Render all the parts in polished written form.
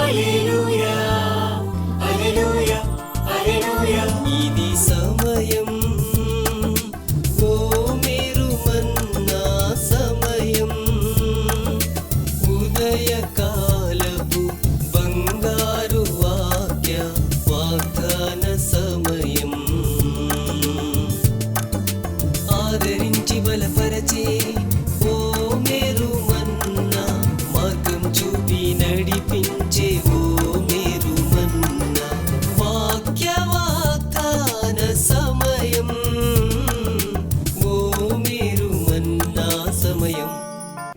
హల్లెలూయా హల్లెలూయా హల్లెలూయా. ఇది సమయం, ఓ మీరు మన్నా సమయం, ఉదయకాలపు బంగారు వాక్య వాగ్దాన సమయం. ఆదరించి బలపరచే ఓ మేరు మన్నా, మార్గం చూపి నడిపించే ఓ మేరు మన్నా, వాక్య వాగ్దాన సమయం, ఓ మేరు మన్నా సమయం.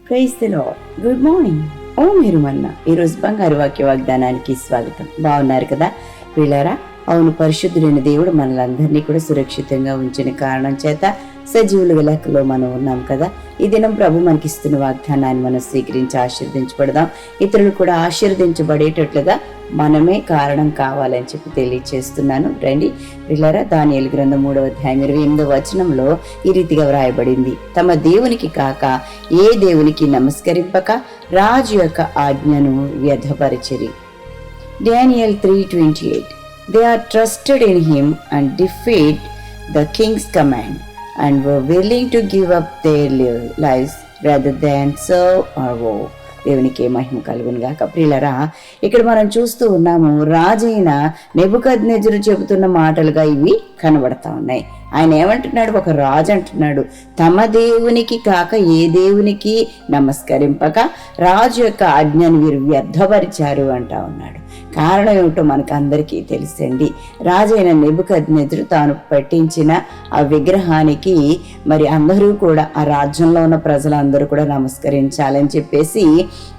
Praise the lord. Good morning. ఓ మీరు మన్నా, ఈరోజు బంగారు వాక్య వాగ్దానానికి స్వాగతం. బాగున్నారు కదా ప్రియులారా? అవును, పరిశుద్ధుడైన దేవుడు మనలందరినీ కూడా సురక్షితంగా ఉంచిన కారణం చేత సజీవుల లెక్కలో మనం ఉన్నాం కదా. ఈ దినం ప్రభు మనకిస్తున్న వాగ్దానాన్ని మనం స్వీకరించి ఆశీర్వదించబడదాం. ఇతరులు కూడా ఆశీర్వదించబడేటట్లుగా మనమే కారణం కావాలని చెప్పి తెలియచేస్తున్నాను. రండి ప్రియులారా, దానియేలు గ్రంథం 3వ అధ్యాయం 28వ వచనంలో ఈ రీతిగా వ్రాయబడింది. తమ దేవునికి కాక ఏ దేవునికి నమస్కరింపక రాజు యొక్క ఆజ్ఞను వ్యర్థపరిచిరి. Daniel 3:28. They are trusted in him and defeat the king's command and were willing to give up their lives rather than serve or woe. దేవునికి మహిమ కలుగును గాక. ప్రియులరా, ఇక్కడ మనం చూస్తూ ఉన్నాము, రాజైన నెబుకద్నెజరు చెబుతున్న మాటలుగా ఇవి కనబడతా ఉన్నాయి. ఆయన ఏమంటున్నాడు? ఒక రాజు అంటున్నాడు, తమ దేవునికి కాక ఏ దేవునికి నమస్కరింపక రాజు యొక్క ఆజ్ఞను వీరు వ్యర్థపరిచారు అంటా ఉన్నాడు. కారణం ఏమిటో మనకు అందరికీ తెలుసండి. రాజైన నెబుకద్నెజరు తాను పెట్టించిన ఆ విగ్రహానికి మరి అందరూ కూడా, ఆ రాజ్యంలో ఉన్న ప్రజలందరూ కూడా నమస్కరించాలని చెప్పేసి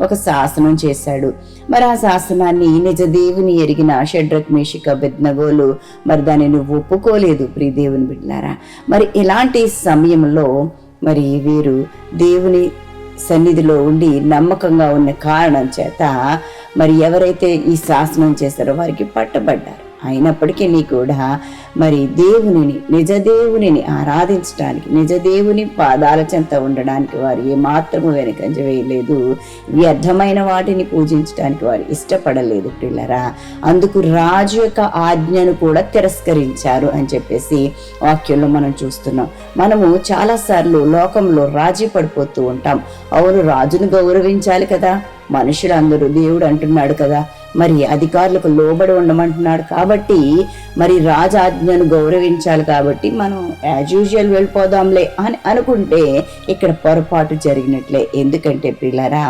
ఒక శాసనం చేశాడు. మరి ఆ శాసనాన్ని నిజ దేవుని ఎరిగిన షడ్రక్ మేషక్ అబేద్నెగోలు మరి దానిని ఒప్పుకోలేదు. ప్రియ దేవుని బిడ్డలారా, మరి ఇలాంటి సమయంలో మరి వీరు దేవుని సన్నిధిలో ఉండి నమ్మకంగా ఉన్న కారణం చేత మరి ఎవరైతే ఈ శాసనం చేస్తారో వారికి పట్టబడ్డారు. అయినప్పటికీ కూడా మరి దేవునిని, నిజ దేవునిని ఆరాధించడానికి, నిజ దేవుని పాదాల చెంత ఉండడానికి వారు ఏమాత్రము వెనకంజ వేయలేదు. వ్యర్థమైన వాటిని పూజించడానికి వారు ఇష్టపడలేదు పిల్లరా. అందుకు రాజు యొక్క ఆజ్ఞను కూడా తిరస్కరించారు అని చెప్పేసి వాక్యంలో మనం చూస్తున్నాం. మనము చాలాసార్లు లోకంలో రాజీ పడిపోతూ ఉంటాం. అవును, రాజును గౌరవించాలి కదా, మనుషులందరూ దేవుడు అంటున్నాడు కదా, మరి అధికారులకు లోబడి ఉండమంటున్నాడు కాబట్టి మరి రాజాజ్ఞను గౌరవించాలి కాబట్టి మనం యాజ్ యూజువల్ వెళ్ళిపోదాంలే అని అనుకుంటే ఇక్కడ పొరపాటు జరిగినట్లే. ఎందుకంటే పిల్లరా,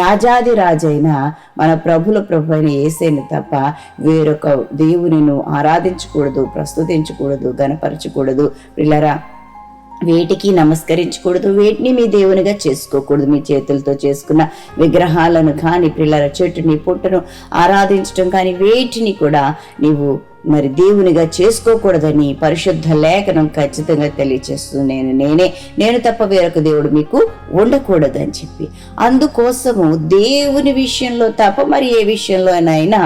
రాజాది రాజైన మన ప్రభుల ప్రభు అయిన యేసేను తప్ప వేరొక దేవుని ఆరాధించకూడదు, ప్రస్తుతించకూడదు, గణపరచకూడదు. పిల్లరా, వేటికి నమస్కరించకూడదు, వేటిని మీ దేవునిగా చేసుకోకూడదు. మీ చేతులతో చేసుకున్న విగ్రహాలను కానీ, పిల్లల చెట్టుని పుట్టను ఆరాధించడం కానీ వేటిని కూడా నీవు మరి దేవునిగా చేసుకోకూడదని పరిశుద్ధ లేఖనం ఖచ్చితంగా తెలియచేస్తుంది. నేను తప్ప వేరొక దేవుడు మీకు ఉండకూడదని చెప్పి, అందుకోసము దేవుని విషయంలో తప్ప మరి ఏ విషయంలోనైనా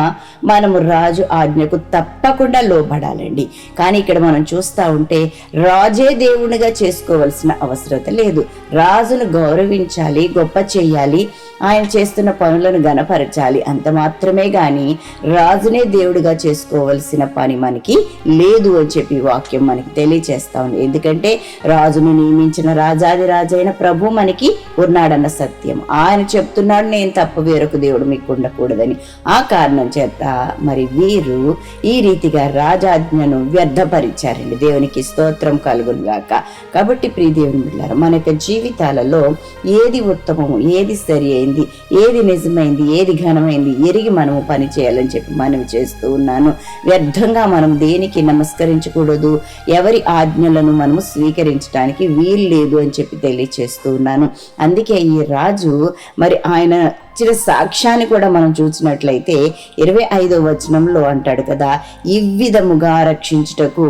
మనము రాజు ఆజ్ఞకు తప్పకుండా లోబడాలండి. కానీ ఇక్కడ మనం చూస్తూ ఉంటే రాజే దేవునిగా చేసుకోవాల్సిన అవసరం లేదు. రాజును గౌరవించాలి, గొప్ప చేయాలి, ఆయన చేస్తున్న పనులను గణపరచాలి, అంత మాత్రమే గాని రాజునే దేవుడిగా చేసుకోవలసిన పని మనకి లేదు అని చెప్పి వాక్యం మనకి తెలియచేస్తా ఉంది. ఎందుకంటే రాజును నియమించిన రాజాది రాజైన ప్రభు మనకి ఉన్నాడన్న సత్యం. ఆయన చెప్తున్నాడు, నేను తప్ప వేరొక దేవుడు మీకు ఉండకూడదని. ఆ కారణం చేత మరి వీరు ఈ రీతిగా రాజాజ్ఞను వ్యర్థపరిచారండి. దేవునికి స్తోత్రం కలుగును గాక. కాబట్టి ప్రియ దేవుని బిడ్డలారా, మన యొక్క జీవితాలలో ఏది ఉత్తమము, ఏది సరి అయింది, ఏది నిజమైంది, ఏది ఘనమైంది ఎరిగి మనము పని చేయాలని చెప్పి మనం చేస్తూ ఉన్నాను. వ్యర్థంగా మనం దేనికి నమస్కరించకూడదు, ఎవరి ఆజ్ఞలను మనము స్వీకరించడానికి వీలు లేదు అని చెప్పి తెలియచేస్తూ ఉన్నాను. అందుకే ఈ రాజు మరి ఆయన ఇచ్చిన సాక్ష్యాన్ని కూడా మనం చూసినట్లయితే 25వ వచనంలో అంటాడు కదా, ఈ విధముగా రక్షించుటకు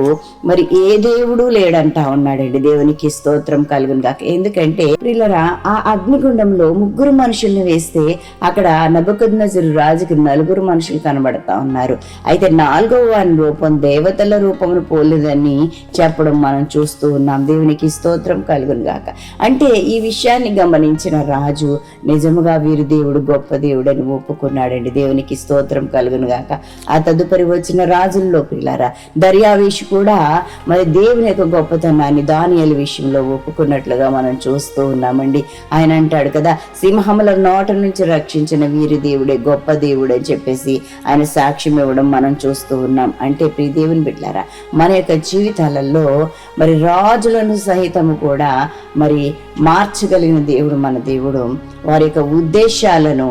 మరి ఏ దేవుడు లేడంటా ఉన్నాడండి. దేవునికి స్తోత్రం కలుగును గాక. ఎందుకంటే ప్రియులారా, ఆ అగ్నిగుండంలో 3 మనుషుల్ని వేస్తే అక్కడ నెబుకద్నెజరు రాజుకి 4 మనుషులు కనబడతా ఉన్నారు. అయితే 4వ రూపం దేవతల రూపమును పోలేదని చెప్పడం మనం చూస్తూ ఉన్నాం. దేవునికి స్తోత్రం కలుగును గాక. అంటే ఈ విషయాన్ని గమనించిన రాజు నిజముగా వీరి దేవుడు దేవుడు గొప్ప దేవుడని ఒప్పుకున్నాడండి. దేవునికి స్తోత్రం కలుగును గాక. ఆ తదుపరి వచ్చిన రాజుల్లో ప్రియులారా దర్యావేషు కూడా మరి దేవుని యొక్క గొప్పతనాన్ని దానియేలు విషయంలో ఒప్పుకున్నట్లుగా మనం చూస్తూ ఉన్నామండి. ఆయన అంటాడు కదా, సింహముల నోట నుంచి రక్షించిన వీరి దేవుడే గొప్ప దేవుడు అని చెప్పేసి ఆయన సాక్ష్యం ఇవ్వడం మనం చూస్తూ ఉన్నాం. అంటే ప్రియ దేవుని బిడ్డలారా, మన యొక్క జీవితాలలో మరి రాజులను సహితము కూడా మరి మార్చగలిగిన దేవుడు మన దేవుడు. వారి యొక్క ఉద్దేశాలను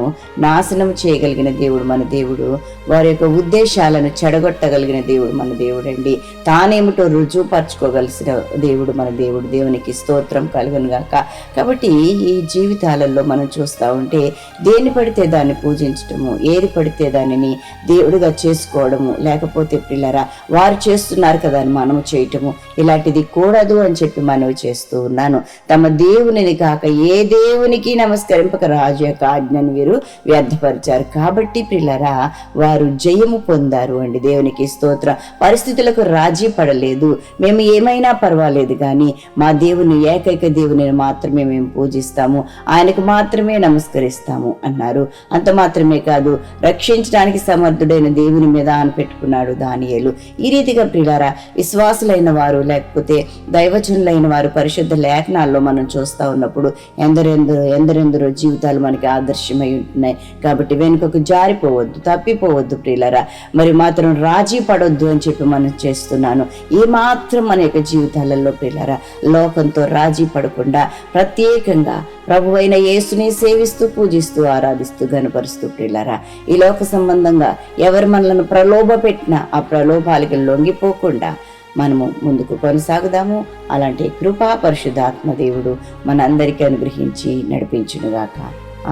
నాశనం చేయగలిగిన దేవుడు మన దేవుడు. వారి యొక్క ఉద్దేశాలను చెడగొట్టగలిగిన దేవుడు మన దేవుడు అండి. తానేమిటో రుజువుపరచుకోగలిసిన దేవుడు మన దేవుడు. దేవునికి స్తోత్రం కలుగును గాక. కాబట్టి ఈ జీవితాలలో మనం చూస్తూ ఉంటే దేన్ని పడితే దాన్ని పూజించటము, ఏది పడితే దానిని దేవుడిగా చేసుకోవడము, లేకపోతే పిల్లరా వారు చేస్తున్నారు కదా అని మనము చేయటము, ఇలాంటిది కూడదు అని చెప్పి మనవి చేస్తూ ఉన్నాను. తమ దేవునిని కాక ఏ దేవునికి నమస్కరింపక రాజు యొక్క ఆజ్ఞను వీరు వ్యర్థపరిచారు. కాబట్టి పిల్లరా వారు జయము పొందారు అండి. దేవునికి స్తోత్రం. పరిస్థితులకు రాజీ పడలేదు. మేము ఏమైనా పర్వాలేదు కానీ మా దేవుని ఏకైక దేవుని మాత్రమే మేము పూజిస్తాము, ఆయనకు మాత్రమే నమస్కరిస్తాము అన్నారు. అంత మాత్రమే కాదు, రక్షించడానికి సమర్థుడైన దేవుని మీద అని పెట్టుకున్నాడు దానియేలు. ఈ రీతిగా ప్రియులారా విశ్వాసులైన వారు లేకపోతే దైవజనులైన వారు పరిశుద్ధ లేఖనాల్లో మనం చూస్తూ ఉన్నప్పుడు ఎందరెందరో జీవితాలు మనకి ఆదర్శమై ఉంటున్నాయి. కాబట్టి వెనుకకు జారిపోవద్దు, తప్పిపోవద్దు ప్రియులారా. మరి మాత్రం రాజీ పడొద్దు అని చెప్పి మనం చేస్తున్నాను. ఈ మాత్రం మన యొక్క జీవితాలలో ప్రియులారా లోకంతో రాజీ పడకుండా ప్రత్యేకంగా ప్రభువైన యేసుని సేవిస్తూ పూజిస్తూ ఆరాధిస్తూ గనపరుస్తూ ప్రియులారా ఈ లోక సంబంధంగా ఎవరు మనలను ప్రలోభ పెట్టినా ఆ ప్రలోభాలకి లొంగిపోకుండా మనము ముందుకు కొనసాగుదాము. అలాంటి కృపా పరిశుద్ధాత్మ దేవుడు మనందరికీ అనుగ్రహించి నడిపించునుగాక.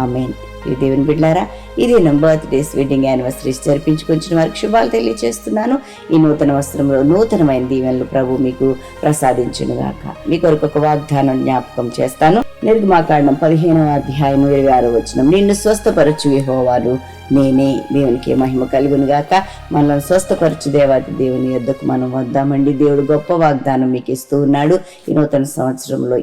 ఆమేన్. ఈ దేవుని బిడ్డలారా, ఇది నా బర్త్డేస్ వెడ్డింగ్ యానివర్సరీస్ జరిపించుకొచ్చిన వారికి శుభాలు తెలియజేస్తున్నాను. ఈ నూతన వస్త్రంలో నూతనమైన దీవెనలు ప్రభు మీకు ప్రసాదించునుగాక. మీ కొరకు ఒక వాగ్దానం జ్ఞాపకం చేస్తాను. నిర్గమాకాండం 15వ అధ్యాయం 26వ వచనం, నిన్ను స్వస్థపరచు యెహోవాను నేనే. దేవునికి మహిమ కలుగును గాక. మనల్ని స్వస్థపరచు దేవాది దేవుని యొద్దకు మనం వద్దామండి. దేవుడు గొప్ప వాగ్దానం మీకు ఇస్తూ ఉన్నాడు. ఈ నూతన సంవత్సరంలో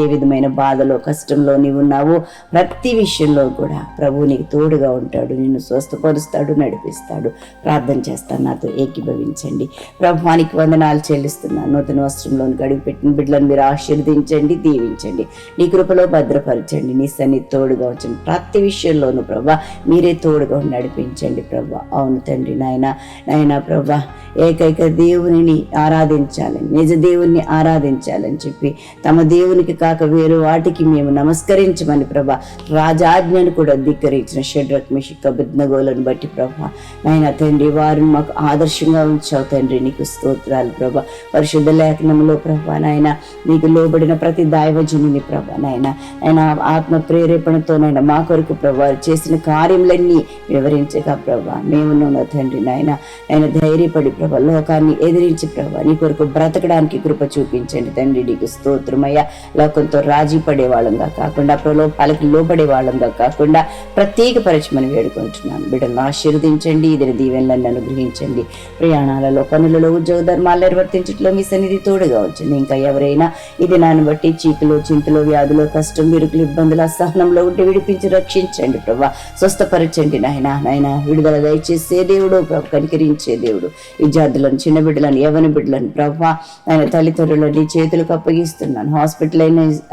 ఏ విధమైన బాధలో కష్టంలో నీవు ఉన్నావో ప్రతి విషయంలో కూడా ప్రభు నీకు తోడుగా ఉంటాడు, నిన్ను స్వస్థపరుస్తాడు, నడిపిస్తాడు. ప్రార్థన చేస్తాను, నాతో ఏకీభవించండి. ప్రభువానికి వందనాలు చెల్లిస్తున్నాను. నూతన వస్త్రంలోని అడుగు పెట్టిన బిడ్డలను మీరు ఆశీర్వదించండి, దీవించండి, నీ కృపలో భద్రపరచండి, నీ సన్నిధి తోడుగా ఉంచండి. ప్రతి విషయంలోనూ ప్రభా మీరే తోడుగా నడిపించండి ప్రభా. అవును తండ్రి, నాయన ప్రభా ఏకైక దేవునిని ఆరాధించాలని, నిజ దేవుణ్ణి ఆరాధించాలని చెప్పి తమ దేవునికి కాక వేరు వాటికి మేము నమస్కరించమని ప్రభా రాజాజ్ఞను కూడా ధిక్కరించిన షడ్రక్ మెషక్ అబేద్నెగోలను బట్టి ప్రభా నాయన తండ్రి వారిని మాకు ఆదర్శంగా ఉంచావు తండ్రి. నీకు స్తోత్రాలు ప్రభా. పరిశుద్ధ లేఖనంలో ప్రభా నాయన నీకు లోబడిన ప్రతి దైవజనుని ప్రభా నాయన ఆత్మ ప్రేరేపణతో నాయన మా కొరకు ప్రభా చేసిన కార్యములన్నీ వివరించగా ప్రభా మేమున్న తండ్రి నాయన ధైర్యపడి ప్రభా లోకాన్ని ఎదిరించి ప్రభా నీ కొరకు బ్రతకడానికి కృప చూపించండి తండ్రి. నీకు స్తోత్రమయ్యా. లోకంతో రాజీ పడే వాళ్ళంగా కాకుండా ప్రలోభాలకు లోబడే వాళ్ళంగా కాకుండా ప్రత్యేకపరచమని వేడుకుంటున్నాను. బిడ్డలను ఆశీర్వదించండి, ఇద్దరి దీవెనలను అనుగ్రహించండి. ప్రయాణాలలో పనులలో ఉద్యోగ ధర్మాలు నిర్వర్తించట్లో మీ సన్నిధి తోడుగా ఉంచండి. ఇంకా ఎవరైనా ఇది నాన్ని బట్టి చీకులు చింతలు వ్యాధులు కష్టం విరుకులు ఇబ్బందులు అసహనంలో ఉంటే విడిపించి రక్షించండి ప్రభా. స్వస్థపరచండి నాయన విడుదల దయచేసే దేవుడు ప్రభు, కనికరించే దేవుడు. విద్యార్థులను, చిన్న బిడ్డలను, యవ్వన బిడ్డలను ప్రభా ఆయన తల్లిదండ్రులని చేతులకు అప్పగిస్తున్నాను. హాస్పిటల్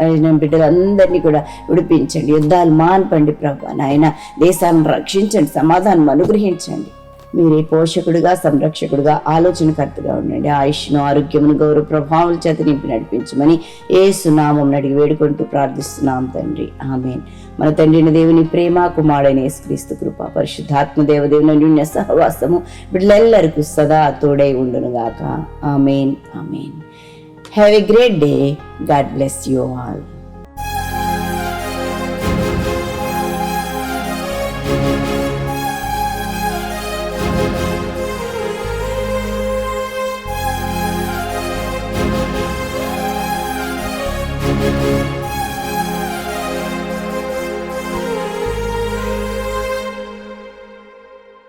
అయిన బిడ్డలందరినీ కూడా విడిపించండి. యుద్ధాలు మాన్పండి ప్రభా నాయన. దేశాలను రక్షించండి, సమాధానం అనుగ్రహించండి. మీరే పోషకుడుగా, సంరక్షకుడుగా, ఆలోచనకర్తగా ఉండండి. ఆయుష్ను, ఆరోగ్యమును, గౌరవ ప్రభావాల చేత నింపి నడిపించమని యేసు నామమున అడిగి వేడుకుంటూ ప్రార్థిస్తున్నాం తండ్రి. ఆమేన్. మన తండ్రిని దేవుని ప్రేమ, కుమారుడైన యేసుక్రీస్తు కృప, పరిశుద్ధాత్మ దేవదేవుని అన్యోన్య సహవాసము బిడ్డలెల్లరికూ సదా తోడై ఉండునుగాక. ఆమేన్. ఆమేన్. Have a great day. God bless you all.